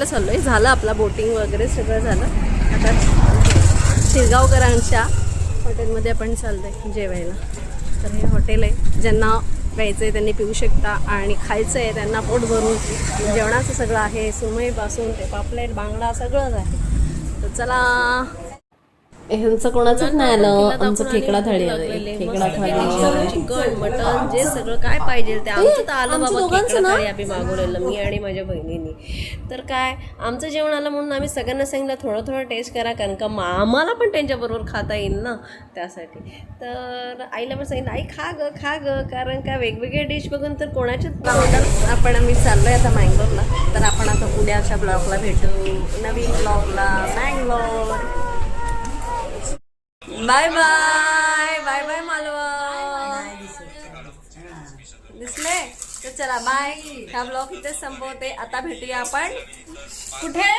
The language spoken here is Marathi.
चाललोय. झालं आपला बोटिंग वगैरे सगळं झालं. आता शिरगावकरांच्या हॉटेलमध्ये आपण चाललोय जेवायला. तर हे हॉटेल आहे, ज्यांना प्यायचं आहे त्यांनी पिऊ शकता आणि खायचं आहे त्यांना पोट भरून जेवणाचं सगळं आहे. सुरमईपासून ते पापलेट बांगडा सगळंच आहे. तर चला. ह्यांचं कोणाचंच नाही आलं, आमचं खेकडा थाळी आली. खेकडा थाळी, चिकन, मटन, जे सगळं काय पाहिजे ते आमचं तर आलं बाबा. खेकडा थाळी आम्ही मागवलेलं, मी आणि माझ्या बहिणीने. तर काय आमचं जेवण आलं म्हणून आम्ही सगळ्यांना सांगितलं थोडं थोडं टेस्ट करा, कारण का आम्हाला पण त्यांच्याबरोबर खाता येईल ना, त्यासाठी. तर आईला पण सांगितलं आई खा ग, कारण का वेगवेगळे डिश बघून तर कोणाच्याच आपण आम्ही चाललोय आता मँगलोरला. तर आपण आता उद्याच्या ब्लॉगला भेटू, नवीन ब्लॉगला. Mangalore. Bye bye bye bye Malvan. दिसले तर चला बाय. हा ब्लॉग इथेच संपवते. आता भेटूया आपण कुठे?